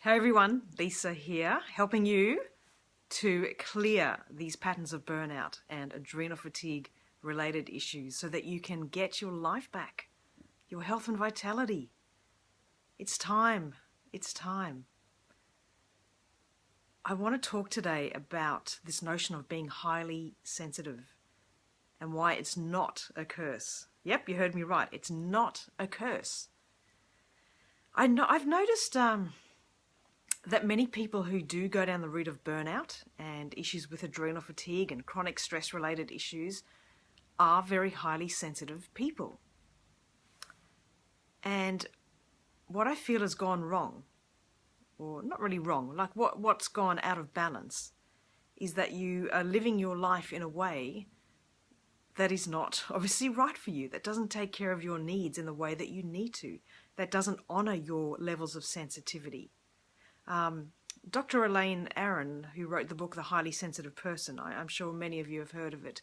Hey everyone, Lisa here, helping you to clear these patterns of burnout and adrenal fatigue related issues so that you can get your life back, your health and vitality. It's time. It's time. I want to talk today about this notion of being highly sensitive and why it's not a curse. Yep, you heard me right. It's not a curse. I've noticed that many people who do go down the route of burnout and issues with adrenal fatigue and chronic stress-related issues are very highly sensitive people. And what I feel has gone wrong, or not really wrong, like what's gone out of balance, is that you are living your life in a way that is not obviously right for you, that doesn't take care of your needs in the way that you need to, that doesn't honor your levels of sensitivity. Dr. Elaine Aron, who wrote the book The Highly Sensitive Person, I'm sure many of you have heard of it,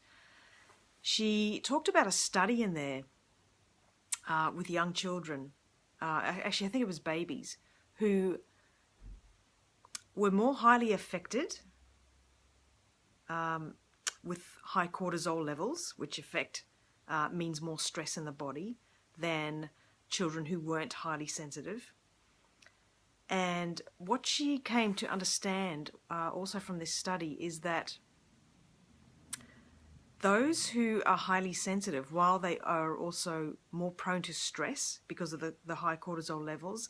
she talked about a study in there with young children, actually I think it was babies, who were more highly affected with high cortisol levels, which means more stress in the body, than children who weren't highly sensitive. And what she came to understand also from this study is that those who are highly sensitive, while they are also more prone to stress because of the high cortisol levels,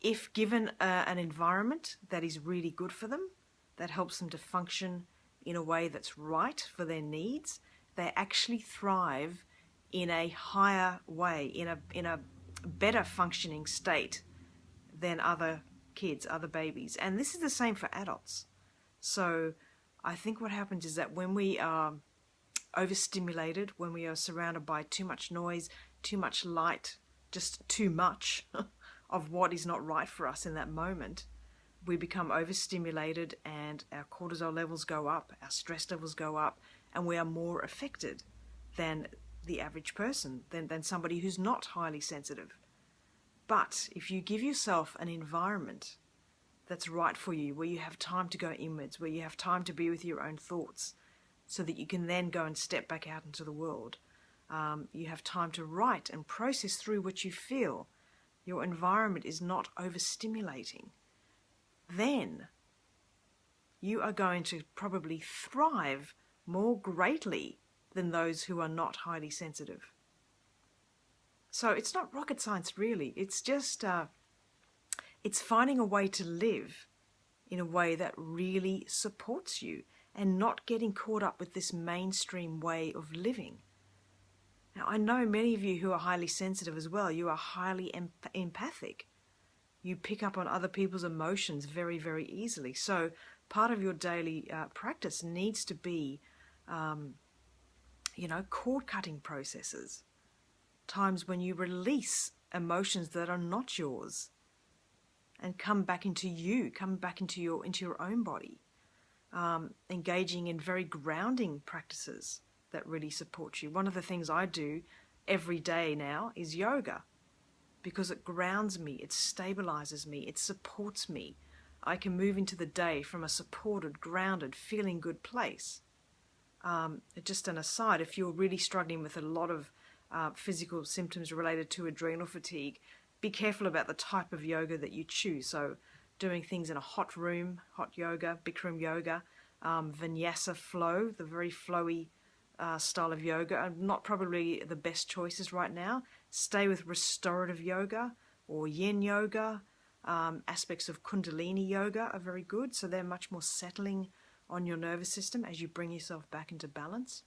if given an environment that is really good for them, that helps them to function in a way that's right for their needs, they actually thrive in a higher way, in a better functioning state than other kids, other babies. And this is the same for adults. So I think what happens is that when we are overstimulated, when we are surrounded by too much noise, too much light, just too much of what is not right for us in that moment, we become overstimulated and our cortisol levels go up, our stress levels go up, and we are more affected than the average person, than somebody who's not highly sensitive. But if you give yourself an environment that's right for you, where you have time to go inwards, where you have time to be with your own thoughts, so that you can then go and step back out into the world, you have time to write and process through what you feel, your environment is not overstimulating, then you are going to probably thrive more greatly than those who are not highly sensitive. So it's not rocket science, really. It's just, it's finding a way to live in a way that really supports you and not getting caught up with this mainstream way of living. Now, I know many of you who are highly sensitive as well, you are highly empathic. You pick up on other people's emotions very, very easily. So part of your daily practice needs to be, cord-cutting processes. Times when you release emotions that are not yours and come back into you, come back into your own body. Engaging in very grounding practices that really support you. One of the things I do every day now is yoga, because it grounds me, it stabilizes me, it supports me. I can move into the day from a supported, grounded, feeling good place. Just an aside, if you're really struggling with a lot of physical symptoms related to adrenal fatigue, be careful about the type of yoga that you choose. So doing things in a hot room, hot yoga, Bikram yoga, vinyasa flow, the very flowy style of yoga, are not probably the best choices right now. Stay with restorative yoga or yin yoga. Aspects of kundalini yoga are very good, so they're much more settling on your nervous system as you bring yourself back into balance.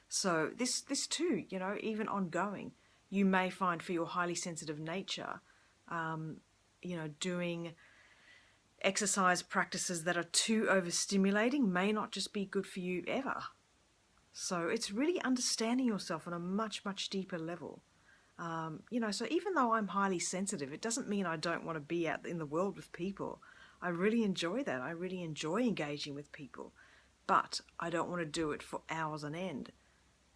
So this too, even ongoing, you may find for your highly sensitive nature, doing exercise practices that are too overstimulating may not just be good for you ever. So it's really understanding yourself on a much, much deeper level. So even though I'm highly sensitive, it doesn't mean I don't want to be out in the world with people. I really enjoy that. I really enjoy engaging with people, but I don't want to do it for hours on end.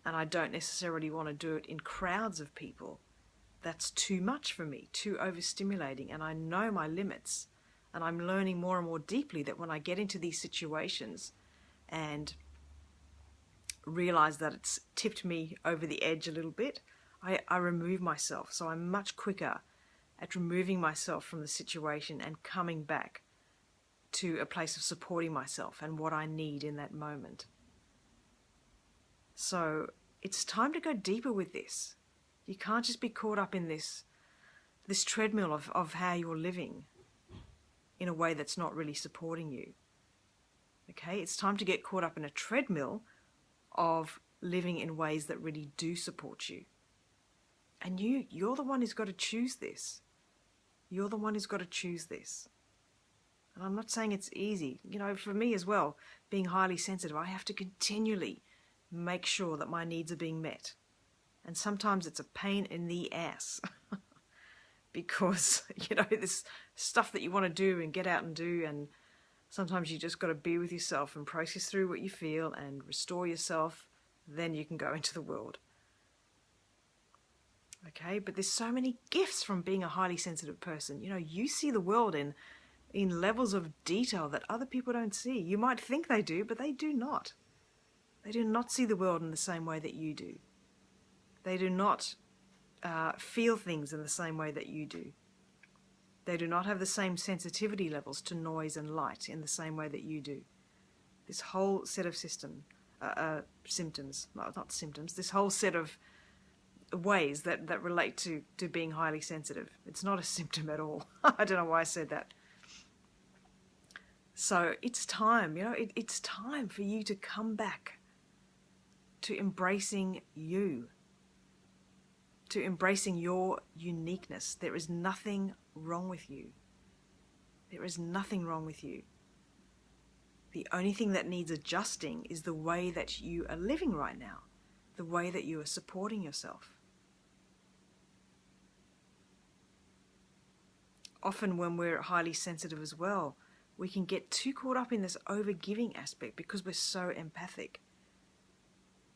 And I don't necessarily want to do it in crowds of people. that's too much for me, too overstimulating, and I know my limits. And I'm learning more and more deeply that when I get into these situations and realize that it's tipped me over the edge a little bit, I remove myself. So I'm much quicker at removing myself from the situation and coming back to a place of supporting myself and what I need in that moment. So it's time to go deeper with this. You can't just be caught up in this treadmill of how you're living in a way that's not really supporting you. Okay, it's time to get caught up in a treadmill of living in ways that really do support you. And you're the one who's got to choose this. You're the one who's got to choose this. And I'm not saying it's easy. You know, for me as well, being highly sensitive, I have to continually make sure that my needs are being met. And sometimes it's a pain in the ass. Because, you know, this stuff that you want to do and get out and do, and sometimes you just got to be with yourself and process through what you feel and restore yourself, then you can go into the world. Okay, but there's so many gifts from being a highly sensitive person. You know, you see the world in levels of detail that other people don't see. You might think they do, but they do not. They do not see the world in the same way that you do. They do not feel things in the same way that you do. They do not have the same sensitivity levels to noise and light in the same way that you do. This whole set of this whole set of ways that relate to being highly sensitive. It's not a symptom at all. I don't know why I said that. So it's time, you know, it's time for you to come back to embracing you, to embracing your uniqueness. There is nothing wrong with you. There is nothing wrong with you. The only thing that needs adjusting is the way that you are living right now, the way that you are supporting yourself. Often when we're highly sensitive as well, we can get too caught up in this over-giving aspect because we're so empathic.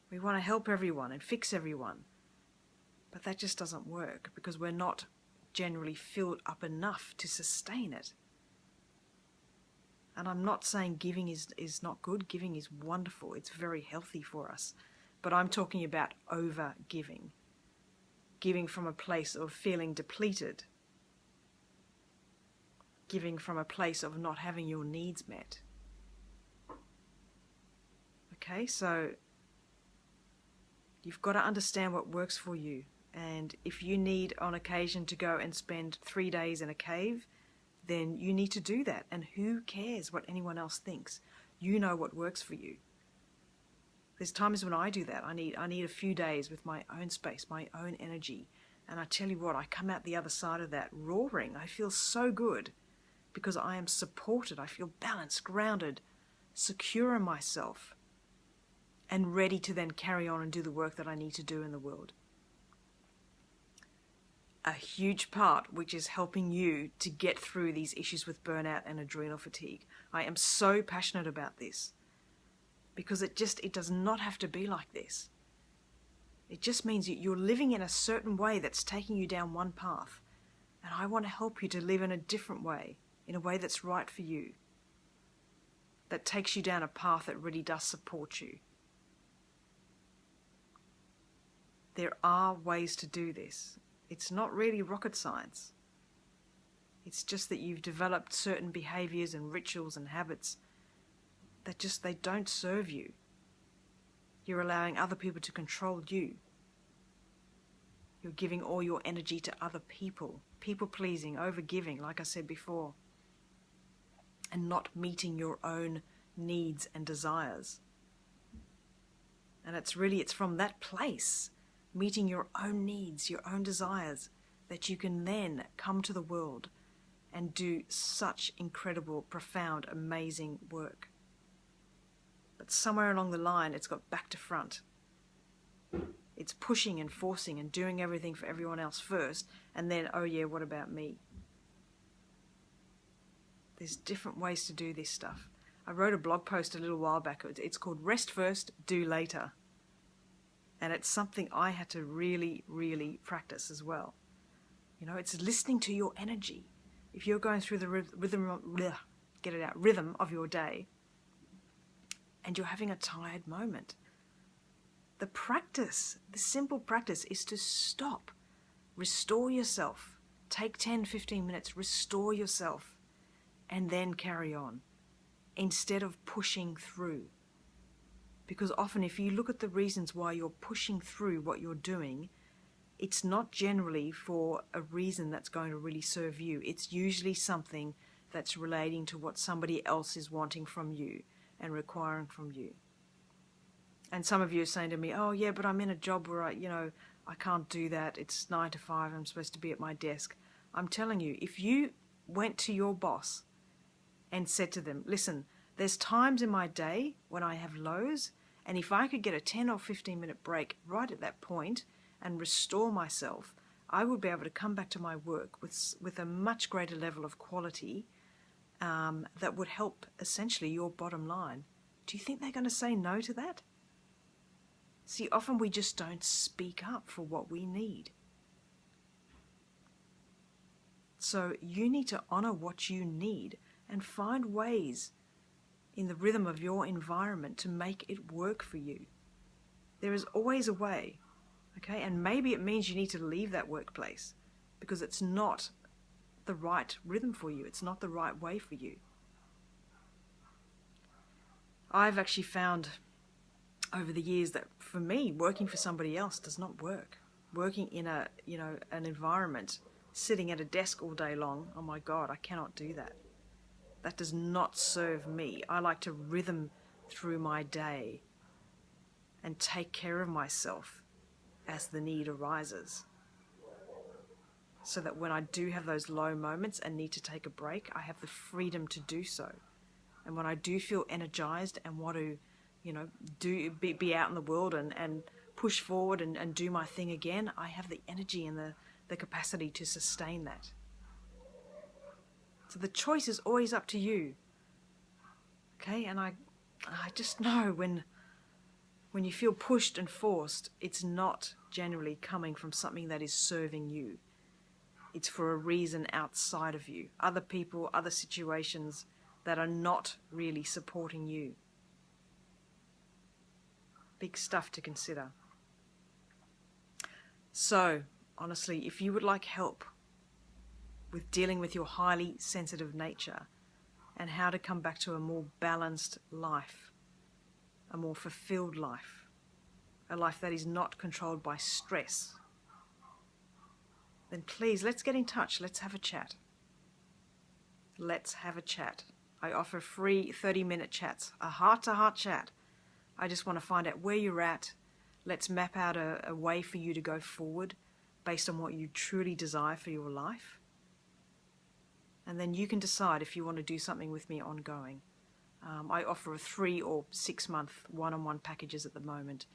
We want to help everyone and fix everyone. But that just doesn't work because we're not generally filled up enough to sustain it. And I'm not saying giving is not good. Giving is wonderful. It's very healthy for us. But I'm talking about over-giving. Giving from a place of feeling depleted. Giving from a place of not having your needs met. Okay, so you've got to understand what works for you. And if you need on occasion to go and spend 3 days in a cave, then you need to do that. And who cares what anyone else thinks? You know what works for you. There's times when I do that. I need a few days with my own space, my own energy. And I tell you what, I come out the other side of that roaring. I feel so good because I am supported. I feel balanced, grounded, secure in myself, and ready to then carry on and do the work that I need to do in the world. A huge part which is helping you to get through these issues with burnout and adrenal fatigue. I am so passionate about this because it does not have to be like this. It just means you're living in a certain way that's taking you down one path, and I want to help you to live in a different way, in a way that's right for you, that takes you down a path that really does support you. There are ways to do this. It's not really rocket science. It's just that you've developed certain behaviors and rituals and habits that they don't serve you. You're allowing other people to control you. You're giving all your energy to other people. People-pleasing, over-giving, like I said before. And not meeting your own needs and desires. And it's from that place, meeting your own needs, your own desires, that you can then come to the world and do such incredible, profound, amazing work. But somewhere along the line, it's got back to front. It's pushing and forcing and doing everything for everyone else first, and then, oh yeah, what about me? There's different ways to do this stuff. I wrote a blog post a little while back. It's called Rest First, Do Later. And it's something I had to really, really practice as well. You know, it's listening to your energy. If you're going through the rhythm of your day and you're having a tired moment, the simple practice is to stop, restore yourself, take 10, 15 minutes, restore yourself, and then carry on instead of pushing through. Because often if you look at the reasons why you're pushing through what you're doing, it's not generally for a reason that's going to really serve you. It's usually something that's relating to what somebody else is wanting from you and requiring from you. And some of you are saying to me, oh yeah, but I'm in a job where I can't do that. It's 9 to 5. I'm supposed to be at my desk. I'm telling you, if you went to your boss and said to them, listen, there's times in my day when I have lows, and if I could get a 10 or 15 minute break right at that point and restore myself, I would be able to come back to my work with a much greater level of quality that would help essentially your bottom line. Do you think they're going to say no to that? See, often we just don't speak up for what we need. So you need to honor what you need and find ways in the rhythm of your environment to make it work for you. There is always a way, okay? And maybe it means you need to leave that workplace because it's not the right rhythm for you. It's not the right way for you. I've actually found over the years that for me, working for somebody else does not work. Working in an environment, sitting at a desk all day long, oh my God, I cannot do that. That does not serve me. I like to rhythm through my day and take care of myself as the need arises. So that when I do have those low moments and need to take a break, I have the freedom to do so. And when I do feel energized and want to be out in the world and push forward and do my thing again, I have the energy and the capacity to sustain that. So the choice is always up to you. Okay, and I just know when you feel pushed and forced, it's not generally coming from something that is serving you. It's for a reason outside of you. Other people, other situations that are not really supporting you. Big stuff to consider. So, honestly, if you would like help with dealing with your highly sensitive nature and how to come back to a more balanced life, a more fulfilled life, a life that is not controlled by stress, then please, let's get in touch. Let's have a chat. Let's have a chat. I offer free 30-minute chats, a heart-to-heart chat. I just want to find out where you're at. Let's map out a way for you to go forward based on what you truly desire for your life. And then you can decide if you want to do something with me ongoing. I offer a 3 or 6 month one-on-one packages at the moment.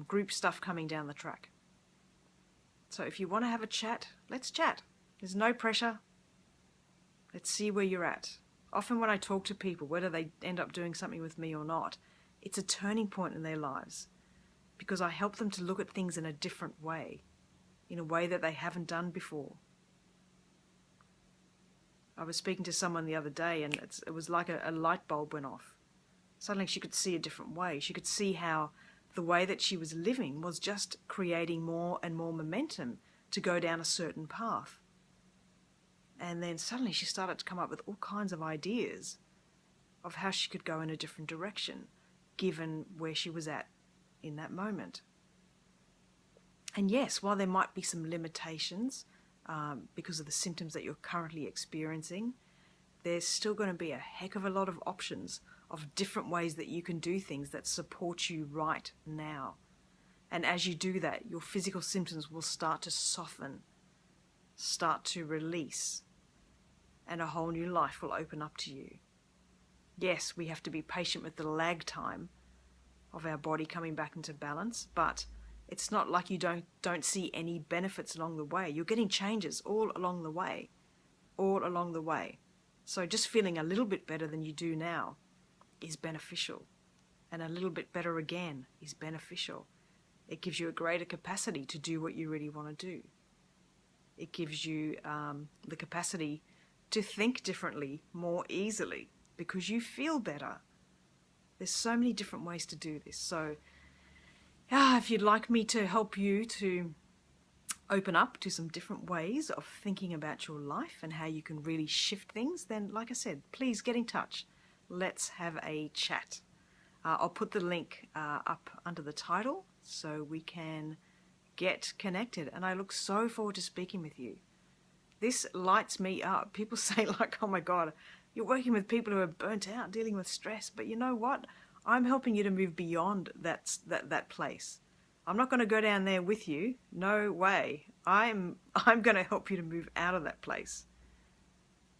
Group stuff coming down the track. So if you want to have a chat, let's chat. There's no pressure. Let's see where you're at. Often when I talk to people, whether they end up doing something with me or not, it's a turning point in their lives because I help them to look at things in a different way, in a way that they haven't done before. I was speaking to someone the other day and it was like a light bulb went off. Suddenly she could see a different way. She could see how the way that she was living was just creating more and more momentum to go down a certain path. And then suddenly she started to come up with all kinds of ideas of how she could go in a different direction, given where she was at in that moment. And yes, while there might be some limitations because of the symptoms that you're currently experiencing, there's still going to be a heck of a lot of options of different ways that you can do things that support you right now. And as you do that, your physical symptoms will start to soften, start to release, and a whole new life will open up to you. Yes, we have to be patient with the lag time of our body coming back into balance, but it's not like you don't see any benefits along the way. You're getting changes all along the way, all along the way. So just feeling a little bit better than you do now is beneficial, and a little bit better again is beneficial. It gives you a greater capacity to do what you really want to do. It gives you the capacity to think differently more easily because you feel better. There's so many different ways to do this. So if you'd like me to help you to open up to some different ways of thinking about your life and how you can really shift things, then like I said, please get in touch. Let's have a chat. I'll put the link up under the title so we can get connected, and I look so forward to speaking with you. This lights me up. People say like, oh my God, you're working with people who are burnt out, dealing with stress, but you know what? I'm helping you to move beyond that place. I'm not going to go down there with you. No way. I'm going to help you to move out of that place.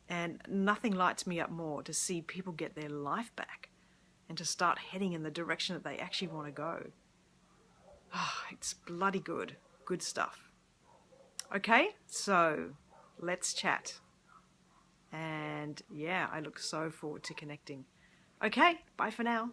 And nothing lights me up more to see people get their life back and to start heading in the direction that they actually want to go. It's bloody good. Good stuff. Okay, so let's chat. And yeah, I look so forward to connecting. Okay, bye for now.